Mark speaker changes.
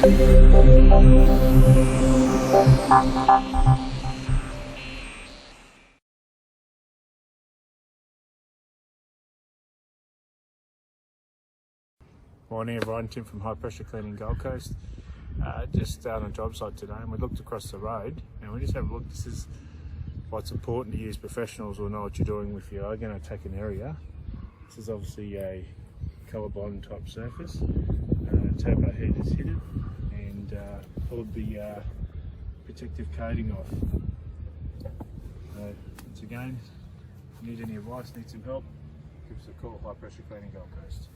Speaker 1: Morning everyone, Tim from High Pressure Cleaning Gold Coast. Just out on a job site today, and we looked across the road and we just have a look. This is what's important to use. Professionals will know what you're doing if you are going to attack an area. This is obviously a colour bond type surface. Turbo head is hidden and pulled the protective coating off. Once again, if you need any advice, need some help, give us a call. High Pressure Cleaning Gold Coast.